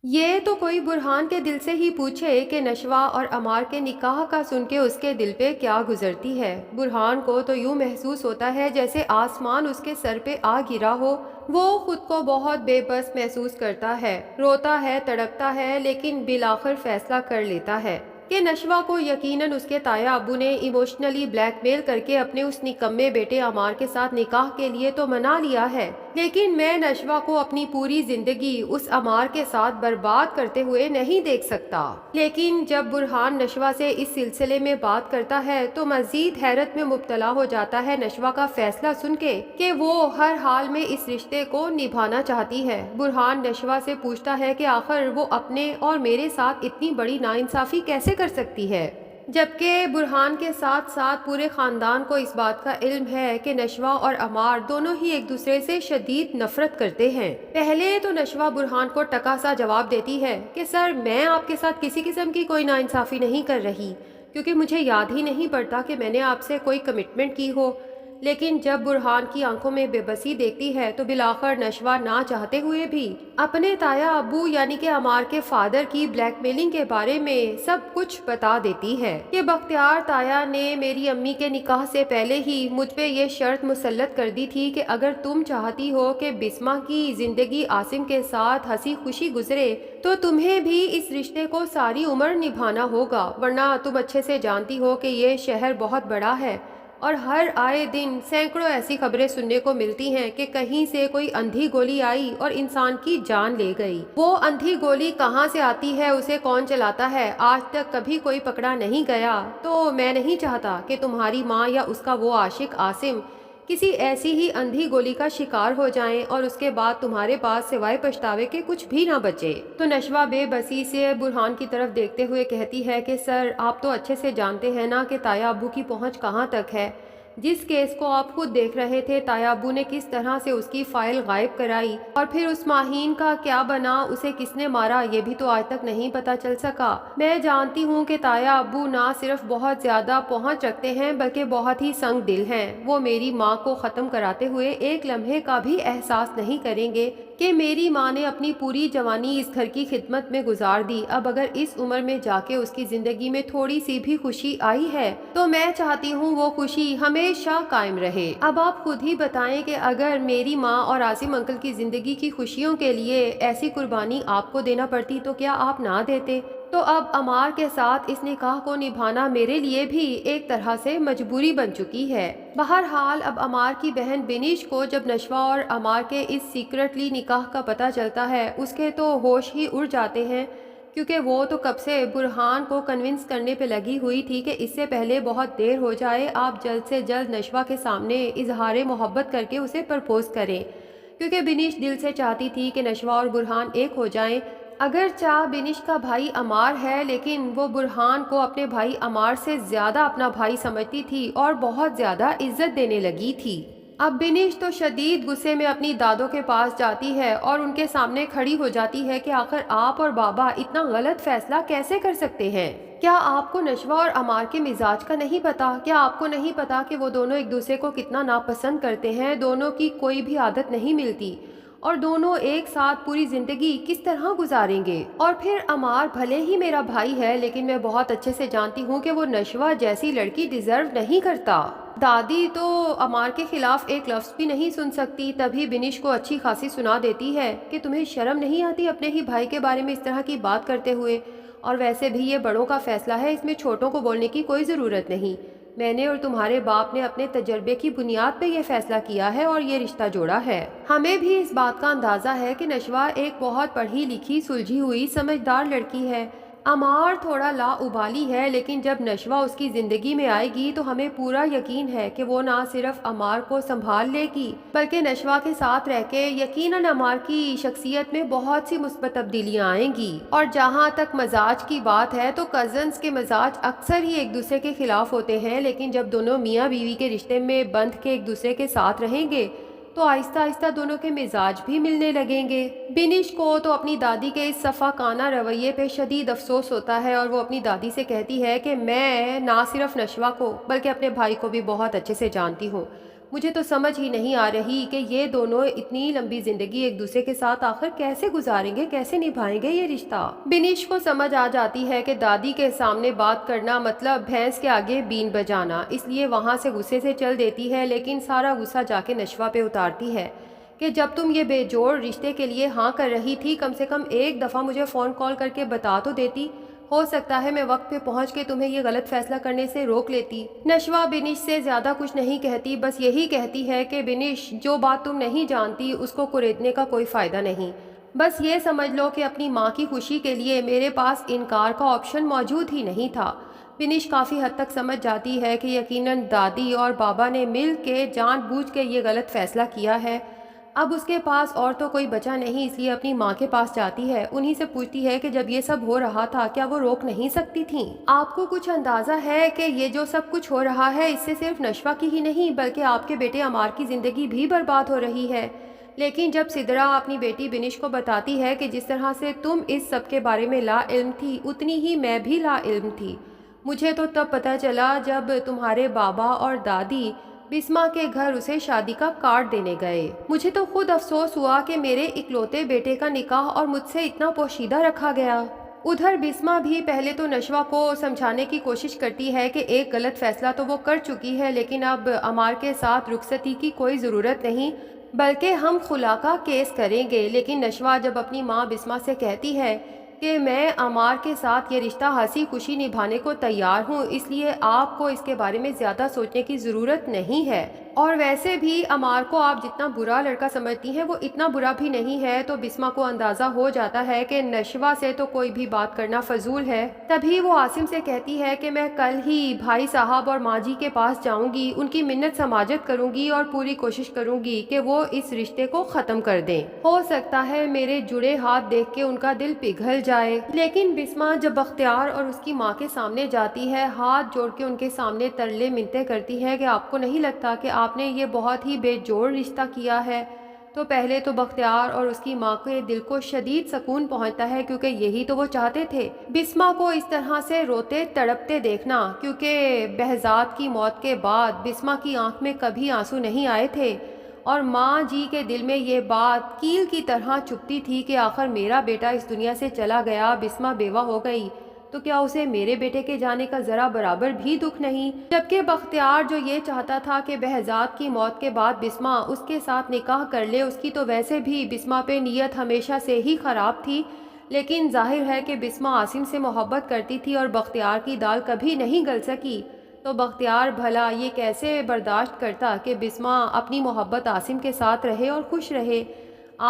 یہ تو کوئی برہان کے دل سے ہی پوچھے کہ نشوہ اور عمار کے نکاح کا سن کے اس کے دل پہ کیا گزرتی ہے۔ برہان کو تو یوں محسوس ہوتا ہے جیسے آسمان اس کے سر پہ آ گرا ہو۔ وہ خود کو بہت بے بس محسوس کرتا ہے، روتا ہے، تڑپتا ہے، لیکن بالآخر فیصلہ کر لیتا ہے کہ نشوہ کو یقیناً اس کے تایا ابو نے ایموشنلی بلیک میل کر کے اپنے اس نکمے بیٹے عمار کے ساتھ نکاح کے لیے تو منا لیا ہے، لیکن میں نشوہ کو اپنی پوری زندگی اس عمار کے ساتھ برباد کرتے ہوئے نہیں دیکھ سکتا۔ لیکن جب برہان نشوہ سے اس سلسلے میں بات کرتا ہے تو مزید حیرت میں مبتلا ہو جاتا ہے نشوہ کا فیصلہ سن کے کہ وہ ہر حال میں اس رشتے کو نبھانا چاہتی ہے۔ برہان نشوہ سے پوچھتا ہے کہ آخر وہ اپنے اور میرے ساتھ اتنی بڑی ناانصافی کیسے کر سکتی ہے، جبکہ برہان کے ساتھ ساتھ پورے خاندان کو اس بات کا علم ہے کہ نشوہ اور عمار دونوں ہی ایک دوسرے سے شدید نفرت کرتے ہیں۔ پہلے تو نشوہ برہان کو ٹکا سا جواب دیتی ہے کہ سر، میں آپ کے ساتھ کسی قسم کی کوئی ناانصافی نہیں کر رہی، کیونکہ مجھے یاد ہی نہیں پڑتا کہ میں نے آپ سے کوئی کمٹمنٹ کی ہو۔ لیکن جب برہان کی آنکھوں میں بے بسی دیکھتی ہے تو بالآخر نشوہ نہ چاہتے ہوئے بھی اپنے تایا ابو یعنی کہ عمار کے فادر کی بلیک میلنگ کے بارے میں سب کچھ بتا دیتی ہے کہ بختیار تایا نے میری امی کے نکاح سے پہلے ہی مجھ پہ یہ شرط مسلط کر دی تھی کہ اگر تم چاہتی ہو کہ بسمہ کی زندگی عاصم کے ساتھ ہنسی خوشی گزرے تو تمہیں بھی اس رشتے کو ساری عمر نبھانا ہوگا، ورنہ تم اچھے سے جانتی ہو کہ یہ شہر بہت بڑا ہے اور ہر آئے دن سینکڑوں ایسی خبریں سننے کو ملتی ہیں کہ کہیں سے کوئی اندھی گولی آئی اور انسان کی جان لے گئی۔ وہ اندھی گولی کہاں سے آتی ہے، اسے کون چلاتا ہے، آج تک کبھی کوئی پکڑا نہیں گیا۔ تو میں نہیں چاہتا کہ تمہاری ماں یا اس کا وہ عاشق عاصم کسی ایسی ہی اندھی گولی کا شکار ہو جائیں اور اس کے بعد تمہارے پاس سوائے پچھتاوے کے کچھ بھی نہ بچے۔ تو نشوہ بے بسی سے برہان کی طرف دیکھتے ہوئے کہتی ہے کہ سر، آپ تو اچھے سے جانتے ہیں نا کہ تایا ابو کی پہنچ کہاں تک ہے۔ جس کیس کو آپ خود دیکھ رہے تھے، تایا ابو نے کس طرح سے اس کی فائل غائب کرائی اور پھر اس ماہین کا کیا بنا، اسے کس نے مارا، یہ بھی تو آج تک نہیں پتا چل سکا۔ میں جانتی ہوں کہ تایا ابو نہ صرف بہت زیادہ پہنچ رکھتے ہیں بلکہ بہت ہی سنگ دل ہیں۔ وہ میری ماں کو ختم کراتے ہوئے ایک لمحے کا بھی احساس نہیں کریں گے کہ میری ماں نے اپنی پوری جوانی اس گھر کی خدمت میں گزار دی۔ اب اگر اس عمر میں جا کے اس کی زندگی میں تھوڑی سی بھی خوشی آئی ہے تو میں چاہتی ہوں وہ خوشی ہمیشہ قائم رہے۔ اب آپ خود ہی بتائیں کہ اگر میری ماں اور عاصم انکل کی زندگی کی خوشیوں کے لیے ایسی قربانی آپ کو دینا پڑتی تو کیا آپ نہ دیتے؟ تو اب عمار کے ساتھ اس نکاح کو نبھانا میرے لیے بھی ایک طرح سے مجبوری بن چکی ہے۔ بہرحال اب عمار کی بہن بنش کو جب نشوہ اور عمار کے اس سیکرٹلی نکاح کا پتہ چلتا ہے، اس کے تو ہوش ہی اڑ جاتے ہیں، کیونکہ وہ تو کب سے برہان کو کنونس کرنے پہ لگی ہوئی تھی کہ اس سے پہلے بہت دیر ہو جائے آپ جلد سے جلد نشوہ کے سامنے اظہار محبت کر کے اسے پرپوز کریں، کیونکہ بنش دل سے چاہتی تھی کہ نشوہ اور برہان ایک ہو جائیں۔ اگرچہ بنش کا بھائی عمار ہے لیکن وہ برہان کو اپنے بھائی عمار سے زیادہ اپنا بھائی سمجھتی تھی اور بہت زیادہ عزت دینے لگی تھی۔ اب بنش تو شدید غصے میں اپنی دادوں کے پاس جاتی ہے اور ان کے سامنے کھڑی ہو جاتی ہے کہ آخر آپ اور بابا اتنا غلط فیصلہ کیسے کر سکتے ہیں؟ کیا آپ کو نشوہ اور عمار کے مزاج کا نہیں پتا؟ کیا آپ کو نہیں پتا کہ وہ دونوں ایک دوسرے کو کتنا ناپسند کرتے ہیں؟ دونوں کی کوئی بھی عادت نہیں ملتی اور دونوں ایک ساتھ پوری زندگی کس طرح گزاریں گے؟ اور پھر عمار بھلے ہی میرا بھائی ہے لیکن میں بہت اچھے سے جانتی ہوں کہ وہ نشوہ جیسی لڑکی ڈیزرو نہیں کرتا۔ دادی تو عمار کے خلاف ایک لفظ بھی نہیں سن سکتی، تبھی بنش کو اچھی خاصی سنا دیتی ہے کہ تمہیں شرم نہیں آتی اپنے ہی بھائی کے بارے میں اس طرح کی بات کرتے ہوئے؟ اور ویسے بھی یہ بڑوں کا فیصلہ ہے، اس میں چھوٹوں کو بولنے کی کوئی ضرورت نہیں۔ میں نے اور تمہارے باپ نے اپنے تجربے کی بنیاد پہ یہ فیصلہ کیا ہے اور یہ رشتہ جوڑا ہے۔ ہمیں بھی اس بات کا اندازہ ہے کہ نشوہ ایک بہت پڑھی لکھی سلجھی ہوئی سمجھدار لڑکی ہے۔ عمار تھوڑا لا ابالی ہے لیکن جب نشوہ اس کی زندگی میں آئے گی تو ہمیں پورا یقین ہے کہ وہ نہ صرف عمار کو سنبھال لے گی بلکہ نشوہ کے ساتھ رہ کے یقیناً عمار کی شخصیت میں بہت سی مثبت تبدیلیاں آئیں گی۔ اور جہاں تک مزاج کی بات ہے تو کزنز کے مزاج اکثر ہی ایک دوسرے کے خلاف ہوتے ہیں، لیکن جب دونوں میاں بیوی کے رشتے میں بندھ کے ایک دوسرے کے ساتھ رہیں گے تو آہستہ آہستہ دونوں کے مزاج بھی ملنے لگیں گے۔ بنش کو تو اپنی دادی کے اس صفاقانہ رویے پہ شدید افسوس ہوتا ہے اور وہ اپنی دادی سے کہتی ہے کہ میں نہ صرف نشوہ کو بلکہ اپنے بھائی کو بھی بہت اچھے سے جانتی ہوں۔ مجھے تو سمجھ ہی نہیں آ رہی کہ یہ دونوں اتنی لمبی زندگی ایک دوسرے کے ساتھ آخر کیسے گزاریں گے، کیسے نبھائیں گے یہ رشتہ۔ بنیش کو سمجھ آ جاتی ہے کہ دادی کے سامنے بات کرنا مطلب بھینس کے آگے بین بجانا، اس لیے وہاں سے غصے سے چل دیتی ہے، لیکن سارا غصہ جا کے نشوہ پہ اتارتی ہے کہ جب تم یہ بے جوڑ رشتے کے لیے ہاں کر رہی تھی، کم سے کم ایک دفعہ مجھے فون کال کر کے بتا تو دیتی، ہو سکتا ہے میں وقت پہ پہنچ کے تمہیں یہ غلط فیصلہ کرنے سے روک لیتی۔ نشوہ بنش سے زیادہ کچھ نہیں کہتی، بس یہی کہتی ہے کہ بنش، جو بات تم نہیں جانتی اس کو کریدنے کا کوئی فائدہ نہیں، بس یہ سمجھ لو کہ اپنی ماں کی خوشی کے لیے میرے پاس انکار کا آپشن موجود ہی نہیں تھا۔ بنش کافی حد تک سمجھ جاتی ہے کہ یقیناً دادی اور بابا نے مل کے جان بوجھ کے یہ غلط فیصلہ کیا ہے۔ اب اس کے پاس اور تو کوئی بچا نہیں، اس لیے اپنی ماں کے پاس جاتی ہے، انہی سے پوچھتی ہے کہ جب یہ سب ہو رہا تھا کیا وہ روک نہیں سکتی تھیں؟ آپ کو کچھ اندازہ ہے کہ یہ جو سب کچھ ہو رہا ہے اس سے صرف نشوہ کی ہی نہیں بلکہ آپ کے بیٹے عمار کی زندگی بھی برباد ہو رہی ہے۔ لیکن جب سدرا اپنی بیٹی بنش کو بتاتی ہے کہ جس طرح سے تم اس سب کے بارے میں لا علم تھی اتنی ہی میں بھی لا علم تھی، مجھے تو تب پتہ چلا جب تمہارے بابا اور دادی بسما کے گھر اسے شادی کا کارڈ دینے گئے۔ مجھے تو خود افسوس ہوا کہ میرے اکلوتے بیٹے کا نکاح اور مجھ سے اتنا پوشیدہ رکھا گیا۔ ادھر بسما بھی پہلے تو نشوہ کو سمجھانے کی کوشش کرتی ہے کہ ایک غلط فیصلہ تو وہ کر چکی ہے، لیکن اب عمار کے ساتھ رخصتی کی کوئی ضرورت نہیں بلکہ ہم خلا کا کیس کریں گے، لیکن نشوہ جب اپنی ماں بسما سے کہتی ہے کہ میں عمار کے ساتھ یہ رشتہ ہنسی خوشی نبھانے کو تیار ہوں، اس لیے آپ کو اس کے بارے میں زیادہ سوچنے کی ضرورت نہیں ہے، اور ویسے بھی عمار کو آپ جتنا برا لڑکا سمجھتی ہیں وہ اتنا برا بھی نہیں ہے، تو بسما کو اندازہ ہو جاتا ہے کہ نشوہ سے تو کوئی بھی بات کرنا فضول ہے۔ تبھی وہ عاصم سے کہتی ہے کہ میں کل ہی بھائی صاحب اور ماں جی کے پاس جاؤں گی، ان کی منت سماجت کروں گی اور پوری کوشش کروں گی کہ وہ اس رشتے کو ختم کر دیں، ہو سکتا ہے میرے جڑے ہاتھ دیکھ کے ان کا دل پگھل جائے۔ لیکن بسما جب بختیار اور اس کی ماں کے سامنے جاتی ہے، ہاتھ جوڑ کے ان کے سامنے ترلے منتیں کرتی ہے کہ آپ کو نہیں لگتا کہ آپ نے یہ بہت ہی بے جوڑ رشتہ کیا ہے، تو پہلے تو بختیار اور اس کی ماں کے دل کو شدید سکون پہنچتا ہے کیونکہ یہی تو وہ چاہتے تھے، بسما کو اس طرح سے روتے تڑپتے دیکھنا، کیونکہ بہزاد کی موت کے بعد بسما کی آنکھ میں کبھی آنسو نہیں آئے تھے، اور ماں جی کے دل میں یہ بات کیل کی طرح چبھتی تھی کہ آخر میرا بیٹا اس دنیا سے چلا گیا، بسما بیوہ ہو گئی، تو کیا اسے میرے بیٹے کے جانے کا ذرا برابر بھی دکھ نہیں؟ جبکہ بختیار جو یہ چاہتا تھا کہ بہزاد کی موت کے بعد بسما اس کے ساتھ نکاح کر لے، اس کی تو ویسے بھی بسما پہ نیت ہمیشہ سے ہی خراب تھی، لیکن ظاہر ہے کہ بسما عاصم سے محبت کرتی تھی اور بختیار کی دال کبھی نہیں گل سکی، تو بختیار بھلا یہ کیسے برداشت کرتا کہ بسما اپنی محبت عاصم کے ساتھ رہے اور خوش رہے؟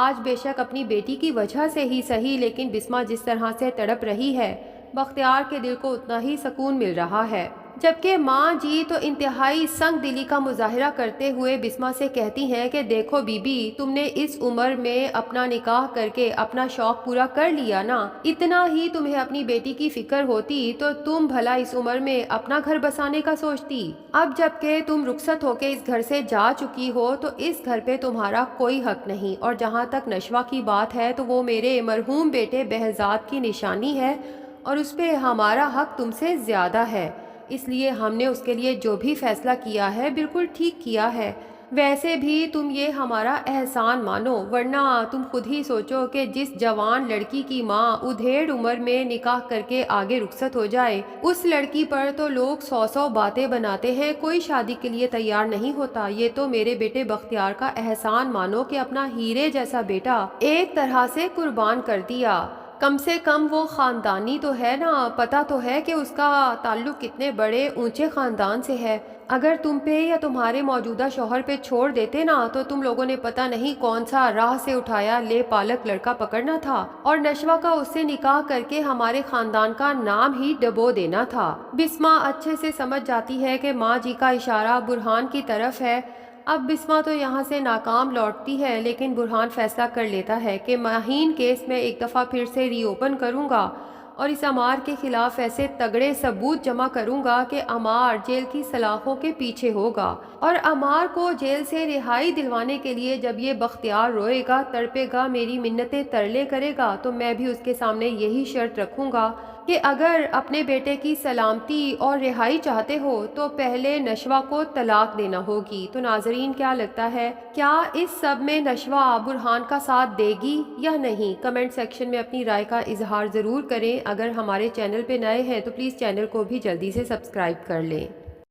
آج بے شک اپنی بیٹی کی وجہ سے ہی صحیح، لیکن بسما جس طرح سے تڑپ رہی ہے بختیار کے دل کو اتنا ہی سکون مل رہا ہے۔ جبکہ ماں جی تو انتہائی سنگ دلی کا مظاہرہ کرتے ہوئے بسما سے کہتی ہیں کہ دیکھو بی بی، تم نے اس عمر میں اپنا نکاح کر کے اپنا شوق پورا کر لیا نا، اتنا ہی تمہیں اپنی بیٹی کی فکر ہوتی تو تم بھلا اس عمر میں اپنا گھر بسانے کا سوچتی۔ اب جب کہ تم رخصت ہو کے اس گھر سے جا چکی ہو تو اس گھر پہ تمہارا کوئی حق نہیں، اور جہاں تک نشوہ کی بات ہے تو وہ میرے مرحوم بیٹے بہزاد کی نشانی ہے اور اس پہ ہمارا حق تم سے زیادہ ہے، اس لیے ہم نے اس کے لیے جو بھی فیصلہ کیا ہے بالکل ٹھیک کیا ہے۔ ویسے بھی تم یہ ہمارا احسان مانو، ورنہ تم خود ہی سوچو کہ جس جوان لڑکی کی ماں ادھیڑ عمر میں نکاح کر کے آگے رخصت ہو جائے، اس لڑکی پر تو لوگ 100 باتیں بناتے ہیں، کوئی شادی کے لیے تیار نہیں ہوتا۔ یہ تو میرے بیٹے بختیار کا احسان مانو کہ اپنا ہیرے جیسا بیٹا ایک طرح سے قربان کر دیا، کم سے کم وہ خاندانی تو ہے نا، پتہ تو ہے کہ اس کا تعلق کتنے بڑے اونچے خاندان سے ہے۔ اگر تم پہ یا تمہارے موجودہ شوہر پہ چھوڑ دیتے نا تو تم لوگوں نے پتہ نہیں کون سا راہ سے اٹھایا لے پالک لڑکا پکڑنا تھا اور نشوہ کا اس سے نکاح کر کے ہمارے خاندان کا نام ہی ڈبو دینا تھا۔ بسما اچھے سے سمجھ جاتی ہے کہ ماں جی کا اشارہ برہان کی طرف ہے۔ اب بسما تو یہاں سے ناکام لوٹتی ہے، لیکن برہان فیصلہ کر لیتا ہے کہ ماہین کیس میں ایک دفعہ پھر سے ری اوپن کروں گا اور اس عمار کے خلاف ایسے تگڑے ثبوت جمع کروں گا کہ عمار جیل کی سلاخوں کے پیچھے ہوگا، اور عمار کو جیل سے رہائی دلوانے کے لیے جب یہ بختیار روئے گا، تڑپے گا، میری منتیں ترلے کرے گا، تو میں بھی اس کے سامنے یہی شرط رکھوں گا کہ اگر اپنے بیٹے کی سلامتی اور رہائی چاہتے ہو تو پہلے نشوہ کو طلاق دینا ہوگی۔ تو ناظرین، کیا لگتا ہے، کیا اس سب میں نشوہ برہان کا ساتھ دے گی یا نہیں؟ کمنٹ سیکشن میں اپنی رائے کا اظہار ضرور کریں۔ اگر ہمارے چینل پہ نئے ہیں تو پلیز چینل کو بھی جلدی سے سبسکرائب کر لیں۔